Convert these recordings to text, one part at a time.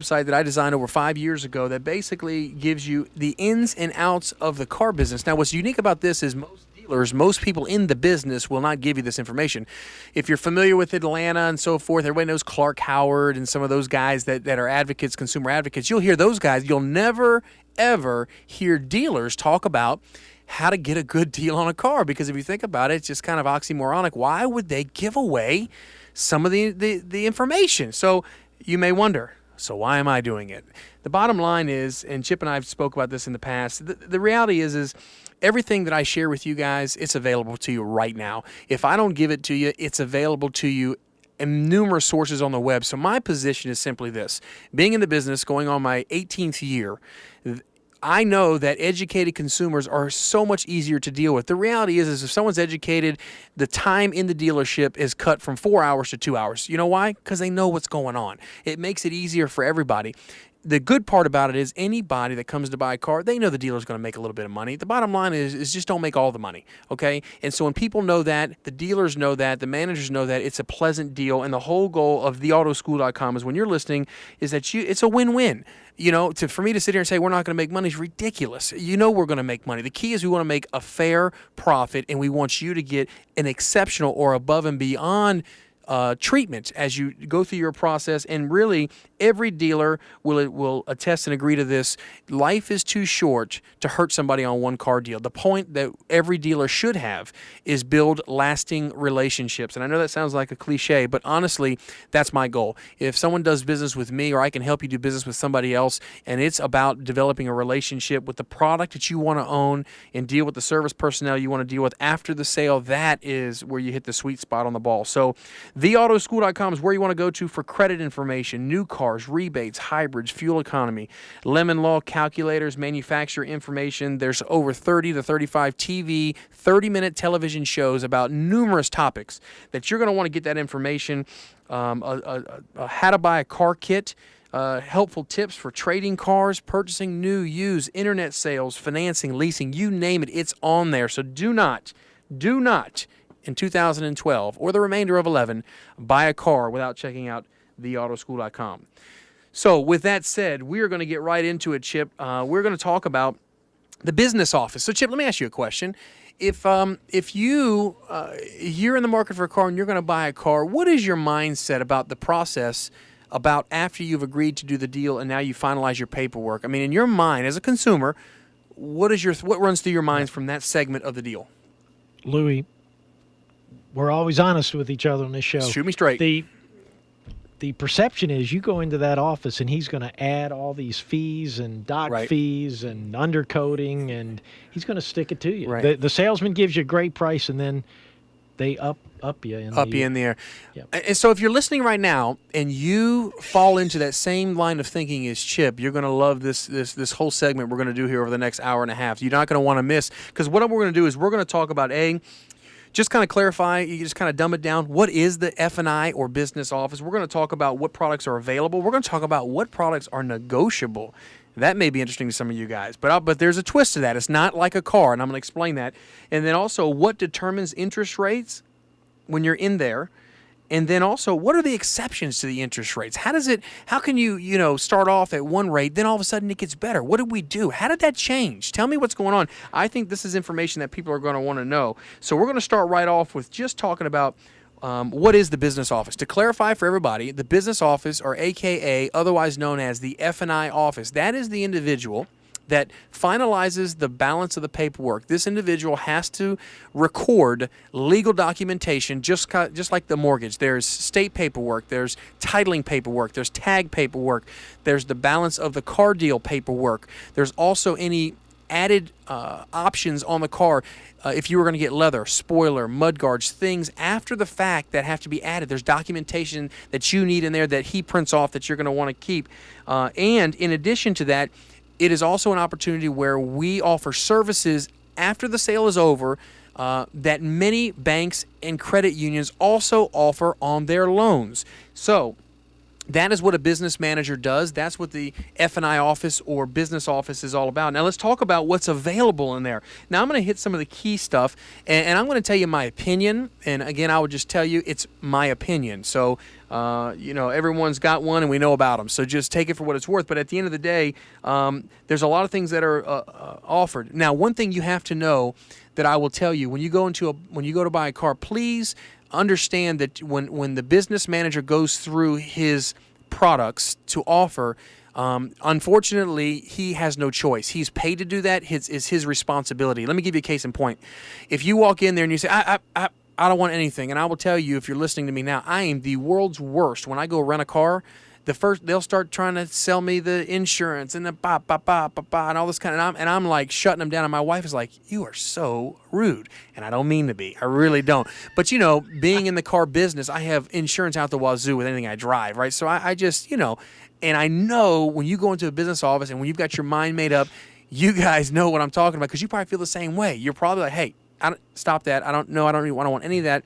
website that I designed over 5 years ago that basically gives you the ins and outs of the car business. Now, what's unique about this is most people in the business will not give you this information. If you're familiar with Atlanta and so forth, everybody knows Clark Howard and some of those guys that are advocates, consumer advocates. You'll hear those guys. You'll never, ever hear dealers talk about how to get a good deal on a car, because if you think about it, it's just kind of oxymoronic. Why would they give away some of the information? So you may wonder, so why am I doing it? The bottom line is, and Chip and I have spoke about this in the past, the reality is everything that I share with you guys, it's available to you right now. If I don't give it to you, it's available to you in numerous sources on the web. So my position is simply this. Being in the business, going on my 18th year, I know that educated consumers are so much easier to deal with. The reality is if someone's educated, the time in the dealership is cut from 4 hours to 2 hours. You know why? Because they know what's going on. It makes it easier for everybody. The good part about it is anybody that comes to buy a car, they know the dealer's going to make a little bit of money. The bottom line is just don't make all the money, okay? And so when people know that, the dealers know that, the managers know that, it's a pleasant deal. And the whole goal of theautoschool.com is when you're listening is that it's a win-win. You know, for me to sit here and say we're not going to make money is ridiculous. You know we're going to make money. The key is we want to make a fair profit, and we want you to get an exceptional or above and beyond treatment as you go through your process. And really, every dealer will attest and agree to this. Life is too short to hurt somebody on one car deal. The point that every dealer should have is build lasting relationships. And I know that sounds like a cliche, but honestly, that's my goal. If someone does business with me, or I can help you do business with somebody else, and it's about developing a relationship with the product that you want to own and deal with the service personnel you want to deal with after the sale, that is where you hit the sweet spot on the ball. So theautoschool.com is where you want to go to for credit information, new cars, rebates, hybrids, fuel economy, lemon law calculators, manufacturer information. There's over 30 to 35 TV, 30-minute television shows about numerous topics that you're going to want to get that information. How to buy a car kit, helpful tips for trading cars, purchasing new, used, internet sales, financing, leasing, you name it, it's on there. So do not in 2012 or the remainder of 11 buy a car without checking out theautoschool.com. So with that said, we are going to get right into it, Chip. We're going to talk about the business office. So Chip, let me ask you a question. If you're in the market for a car and you're going to buy a car, what is your mindset about the process, about after you've agreed to do the deal and now you finalize your paperwork? I mean, in your mind as a consumer, what runs through your minds from that segment of the deal? Louie, we're always honest with each other on this show. Shoot me straight. The perception is you go into that office and he's going to add all these fees and doc fees and undercoating, and he's going to stick it to you. Right. The salesman gives you a great price, and then they up you in the air. Yep. And so if you're listening right now and you fall into that same line of thinking as Chip, you're going to love this whole segment we're going to do here over the next hour and a half. You're not going to want to miss, because what we're going to do is we're going to talk about just kind of clarify, you just kind of dumb it down. What is the F&I or business office? We're going to talk about what products are available. We're going to talk about what products are negotiable. That may be interesting to some of you guys, but there's a twist to that. It's not like a car, and I'm going to explain that. And then also what determines interest rates when you're in there. And then also, what are the exceptions to the interest rates? How can you start off at one rate, then all of a sudden it gets better? What did we do? How did that change? Tell me what's going on. I think this is information that people are going to want to know. So we're going to start right off with just talking about what is the business office. To clarify for everybody, the business office, or AKA otherwise known as the F&I office, that is the individual that finalizes the balance of the paperwork. This individual has to record legal documentation, just like the mortgage. There's state paperwork, there's titling paperwork, there's tag paperwork, there's the balance of the car deal paperwork. There's also any added options on the car. If you were going to get leather, spoiler, mudguards, things after the fact that have to be added. There's documentation that you need in there that he prints off that you're going to want to keep. And in addition to that, it is also an opportunity where we offer services after the sale is over that many banks and credit unions also offer on their loans. So That is what a business manager does. That's what the F&I office or business office is all about. Now, let's talk about what's available in there. Now, I'm going to hit some of the key stuff, and I'm going to tell you my opinion. And, again, I would just tell you it's my opinion. So, everyone's got one, and we know about them. So just take it for what it's worth. But at the end of the day, there's a lot of things that are offered. Now, one thing you have to know that I will tell you, when you go to buy a car, please understand that when the business manager goes through his products to offer, unfortunately, he has no choice. He's paid to do that. It's his responsibility. Let me give you a case in point. If you walk in there and you say, I don't want anything, and I will tell you, if you're listening to me now, I am the world's worst. When I go rent a car, they'll start trying to sell me the insurance and the and all this kind of, and I'm like shutting them down. And my wife is like, "You are so rude," and I don't mean to be. I really don't. But being in the car business, I have insurance out the wazoo with anything I drive, right? So I just and I know when you go into a business office and when you've got your mind made up, you guys know what I'm talking about because you probably feel the same way. You're probably like, "Hey, stop that. I don't want any of that."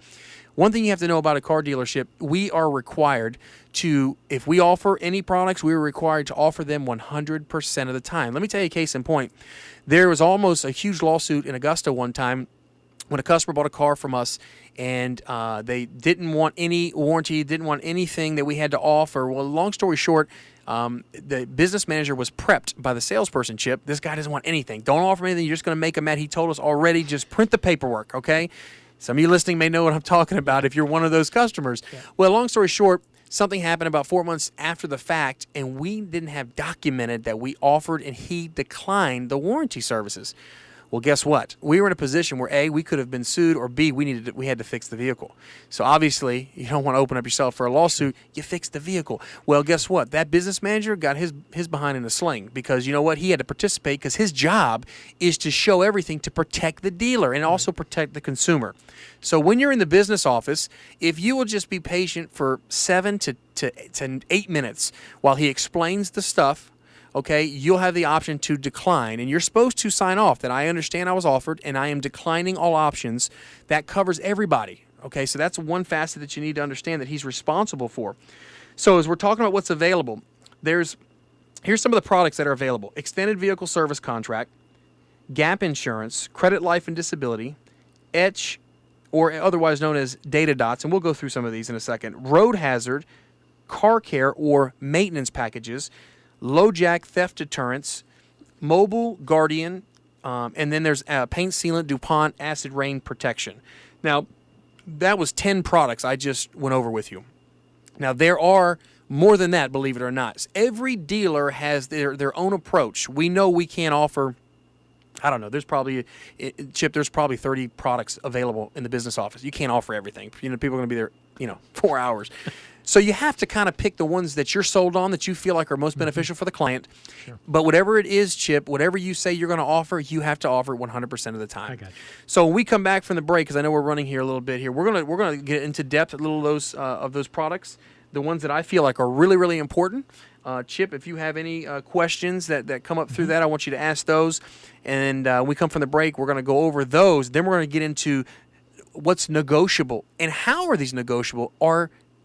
One thing you have to know about a car dealership, we are required to, if we offer any products, we are required to offer them 100% of the time. Let me tell you a case in point. There was almost a huge lawsuit in Augusta one time when a customer bought a car from us and they didn't want any warranty, didn't want anything that we had to offer. Well, long story short, the business manager was prepped by the salesperson, Chip. This guy doesn't want anything. Don't offer anything. You're just going to make him mad. He told us already, just print the paperwork, okay? Some of you listening may know what I'm talking about if you're one of those customers. Yeah. Well, long story short, something happened about 4 months after the fact, and we didn't have documented that we offered, and he declined the warranty services. Well, guess what? We were in a position where A, we could have been sued, or B, we had to fix the vehicle. So obviously, you don't want to open up yourself for a lawsuit. You fix the vehicle. Well, guess what? That business manager got his behind in a sling because you know what? He had to participate because his job is to show everything to protect the dealer and also protect the consumer. So when you're in the business office, if you will just be patient for 7 to 8 minutes while he explains the stuff, okay, you'll have the option to decline, and you're supposed to sign off that I understand I was offered, and I am declining all options. That covers everybody, okay? So that's one facet that you need to understand that he's responsible for. So as we're talking about what's available, here's some of the products that are available. Extended vehicle service contract, gap insurance, credit life and disability, etch, or otherwise known as data dots, and we'll go through some of these in a second, road hazard, car care or maintenance packages, low jack theft deterrence, mobile guardian, and then there's paint sealant, DuPont, acid rain protection. Now, that was 10 products I just went over with you. Now, there are more than that, believe it or not. Every dealer has their own approach. We know we can't offer, I don't know, there's probably 30 products available in the business office. You can't offer everything. People are going to be there, 4 hours. So you have to kind of pick the ones that you're sold on that you feel like are most beneficial for the client. Sure. But whatever it is, Chip, whatever you say you're going to offer, you have to offer it 100% of the time. I got you. So when we come back from the break, because I know we're running here a little bit here, we're going to get into depth a little of those products, the ones that I feel like are really, really important. Chip, if you have any questions that come up through that, I want you to ask those. And when we come from the break, we're going to go over those. Then we're going to get into what's negotiable and how are these negotiable.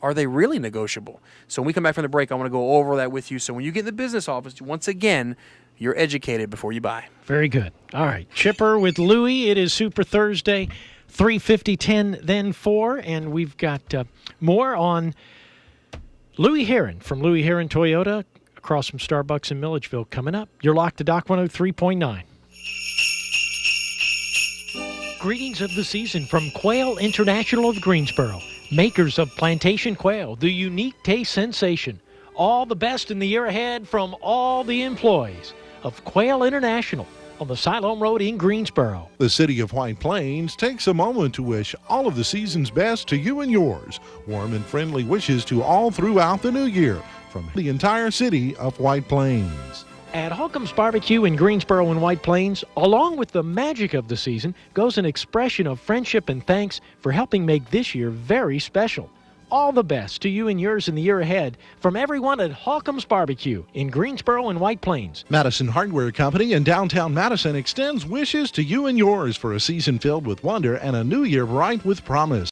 Are they really negotiable? So when we come back from the break, I want to go over that with you. So when you get in the business office, once again, you're educated before you buy. Very good. All right. Chipper with Louie. It is Super Thursday, 3:50, 10, then 4. And we've got more on Louie Herron from Louie Herron Toyota across from Starbucks in Milledgeville coming up. You're locked to Doc 103.9. Greetings of the season from Quail International of Greensboro. Makers of Plantation Quail, the unique taste sensation. All the best in the year ahead from all the employees of Quail International on the Siloam Road in Greensboro. The city of White Plains takes a moment to wish all of the season's best to you and yours. Warm and friendly wishes to all throughout the new year from the entire city of White Plains. At Holcomb's Barbecue in Greensboro and White Plains, along with the magic of the season, goes an expression of friendship and thanks for helping make this year very special. All the best to you and yours in the year ahead from everyone at Holcomb's Barbecue in Greensboro and White Plains. Madison Hardware Company in downtown Madison extends wishes to you and yours for a season filled with wonder and a new year bright with promise.